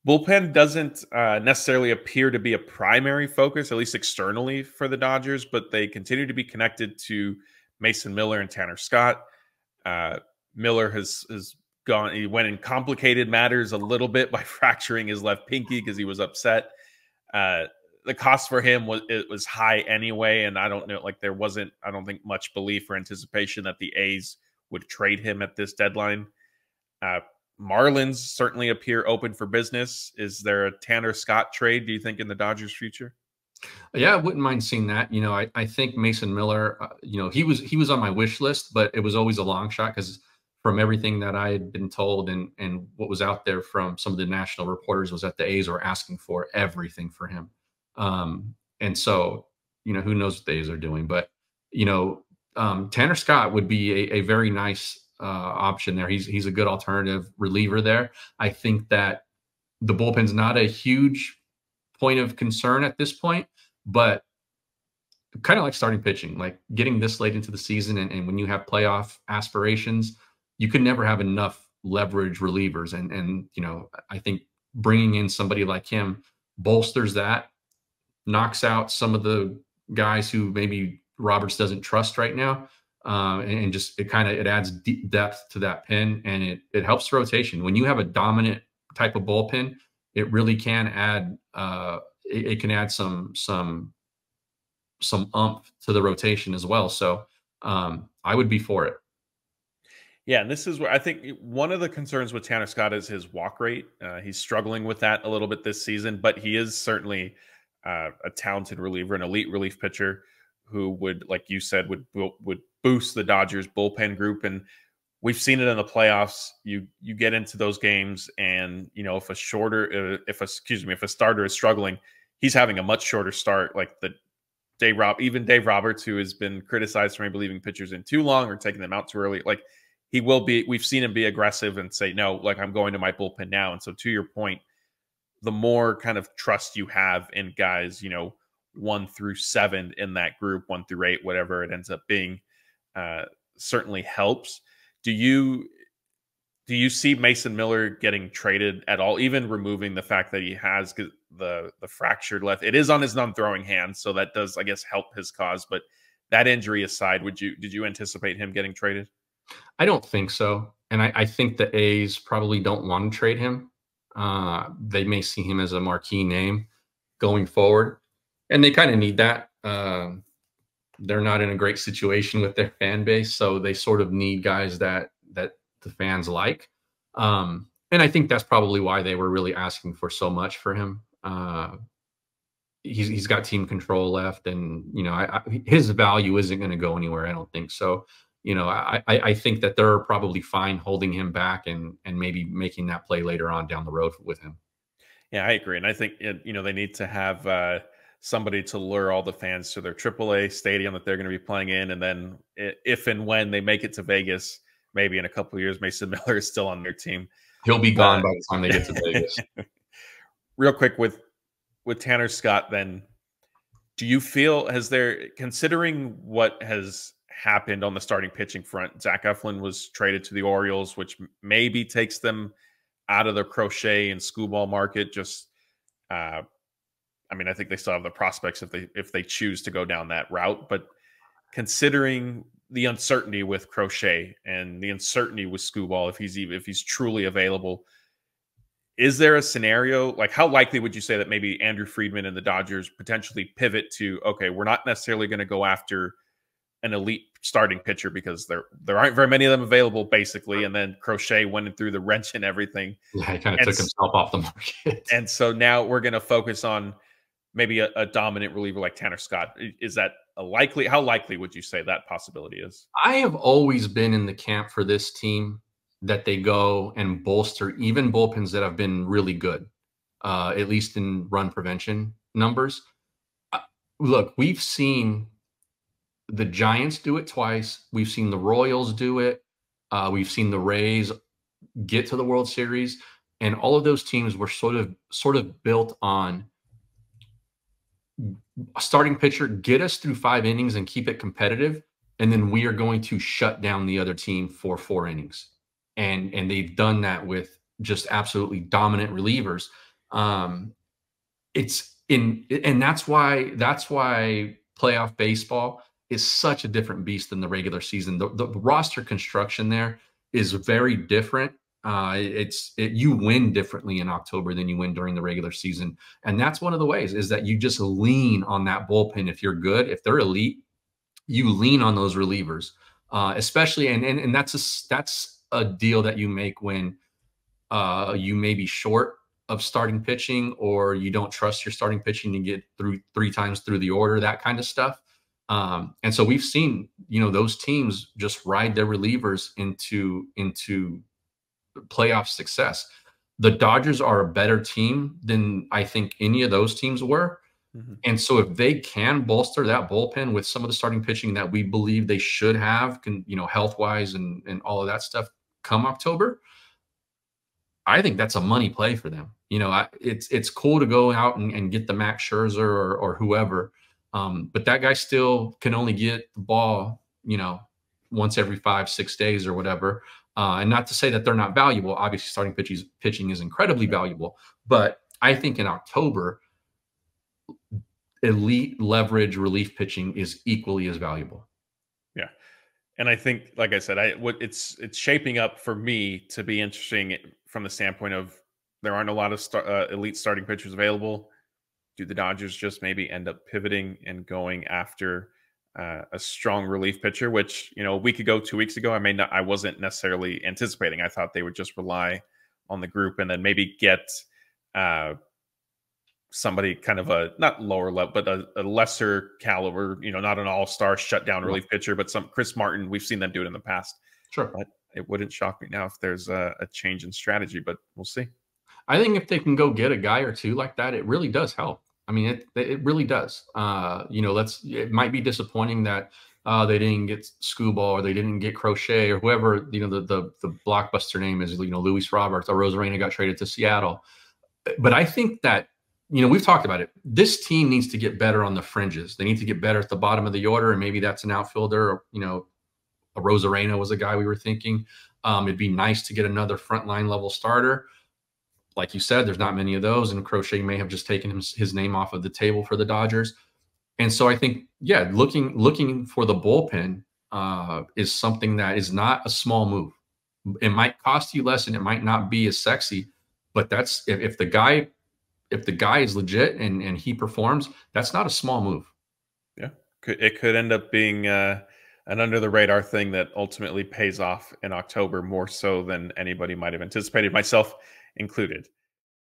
Bullpen doesn't necessarily appear to be a primary focus, at least externally, for the Dodgers, but they continue to be connected to Mason Miller and Tanner Scott. Uh, Miller has gone. He went in complicated matters a little bit by fracturing his left pinky because he was upset. The cost for him was high anyway, and I don't know. Like there wasn't, I don't think, much belief or anticipation that the A's would trade him at this deadline. Marlins certainly appear open for business. Is there a Tanner Scott trade, do you think, in the Dodgers' future? Yeah, I wouldn't mind seeing that. I think Mason Miller, he was on my wish list, but it was always a long shot because from everything that I had been told and what was out there from some of the national reporters was that the A's were asking for everything for him. And so, who knows what the A's are doing, but, Tanner Scott would be a very nice option there. He's a good alternative reliever there. I think that the bullpen's not a huge point of concern at this point, but kind of like starting pitching, like getting this late into the season and when you have playoff aspirations, you can never have enough leverage relievers. And I think bringing in somebody like him bolsters that, knocks out some of the guys who maybe Roberts doesn't trust right now. And just it adds deep depth to that pen, and it helps rotation. When you have a dominant type of bullpen, it really can add it can add some umph to the rotation as well. So I would be for it. Yeah, and this is where I think one of the concerns with Tanner Scott is his walk rate. He's struggling with that a little bit this season, but he is certainly a talented reliever, an elite relief pitcher who would, like you said, would boost the Dodgers bullpen group. And we've seen it in the playoffs. You get into those games, and if a starter is struggling, he's having a much shorter start. Like even Dave Roberts, who has been criticized for maybe leaving pitchers in too long or taking them out too early, like he will be. We've seen him be aggressive and say, no, like I'm going to my bullpen now. And so, to your point, the more kind of trust you have in guys, 1 through 7 in that group, 1 through 8, whatever it ends up being, certainly helps. Do you see Mason Miller getting traded at all, even removing the fact that he has the fractured left? It is on his non-throwing hand, so that does, I guess, help his cause. But that injury aside, did you anticipate him getting traded? I don't think so. And I think the A's probably don't want to trade him. They may see him as a marquee name going forward, and they kind of need that. They're not in a great situation with their fan base, so they sort of need guys that the fans like. And I think that's probably why they were really asking for so much for him. He's got team control left, and his value isn't going to go anywhere. I don't think so. I think that they're probably fine holding him back and maybe making that play later on down the road with him. Yeah, I agree. And I think, they need to have somebody to lure all the fans to their AAA stadium that they're going to be playing in. And then if and when they make it to Vegas, maybe in a couple of years, Mason Miller is still on their team. He'll be gone by the time they get to Vegas. Real quick with Tanner Scott, then, do you feel, considering what has happened on the starting pitching front, Zach Eflin was traded to the Orioles, which maybe takes them out of the Crochet and Screwball market. I think they still have the prospects if they choose to go down that route. But considering the uncertainty with Crochet and the uncertainty with Screwball, if he's truly available, is there a scenario, like how likely would you say that maybe Andrew Friedman and the Dodgers potentially pivot to, okay, we're not necessarily going to go after an elite starting pitcher because there aren't very many of them available, basically, and then Crochet went through the wrench and everything. Yeah, he kind of took himself off the market. And so now we're going to focus on maybe a dominant reliever like Tanner Scott. Is that how likely would you say that possibility is? I have always been in the camp for this team that they go and bolster even bullpens that have been really good, at least in run prevention numbers. Look, we've seen the Giants do it twice. We've seen the Royals do it. We've seen the Rays get to the World Series, and all of those teams were sort of built on a starting pitcher, get us through 5 innings and keep it competitive, and then we are going to shut down the other team for 4 innings. And they've done that with just absolutely dominant relievers. Um, and that's why playoff baseball is such a different beast than the regular season. The roster construction there is very different. You win differently in October than you win during the regular season, and that's one of the ways is that you just lean on that bullpen. If you're good, if they're elite, you lean on those relievers, especially and that's a deal that you make when you may be short of starting pitching, or you don't trust your starting pitching to get through 3 times through the order, that kind of stuff. And so we've seen, those teams just ride their relievers into playoff success. The Dodgers are a better team than I think any of those teams were. Mhm. And so if they can bolster that bullpen with some of the starting pitching that we believe they should have, health wise and all of that stuff come October, I think that's a money play for them. It's cool to go out and get the Max Scherzer or whoever, but that guy still can only get the ball, once every 5-6 days or whatever. And not to say that they're not valuable. Obviously, starting pitching is incredibly valuable, but I think in October, elite leverage relief pitching is equally as valuable. Yeah. And I think, like I said, it's shaping up for me to be interesting from the standpoint of there aren't a lot of elite starting pitchers available. Do the Dodgers just maybe end up pivoting and going after a strong relief pitcher? Which, a week ago, 2 weeks ago, I wasn't necessarily anticipating. I thought they would just rely on the group and then maybe get somebody kind of a not lower level, but a lesser caliber, not an all-star shutdown relief pitcher, but some Chris Martin. We've seen them do it in the past. Sure. But it wouldn't shock me now if there's a change in strategy, but we'll see. I think if they can go get a guy or two like that, it really does help. I mean, it really does. It might be disappointing that they didn't get Scuball or they didn't get Crochet or whoever, the blockbuster name is, Luis Roberts or Rosarena got traded to Seattle. But I think that, we've talked about it. This team needs to get better on the fringes. They need to get better at the bottom of the order, and maybe that's an outfielder. Or, a Rosarena was a guy we were thinking. It'd be nice to get another frontline level starter. Like you said, there's not many of those, and Crochet may have just taken his name off of the table for the Dodgers. And so I think, looking for the bullpen is something that is not a small move. It might cost you less, and it might not be as sexy, but that's if the guy is legit and he performs, that's not a small move. Yeah, it could end up being an under the radar thing that ultimately pays off in October more so than anybody might have anticipated, myself included.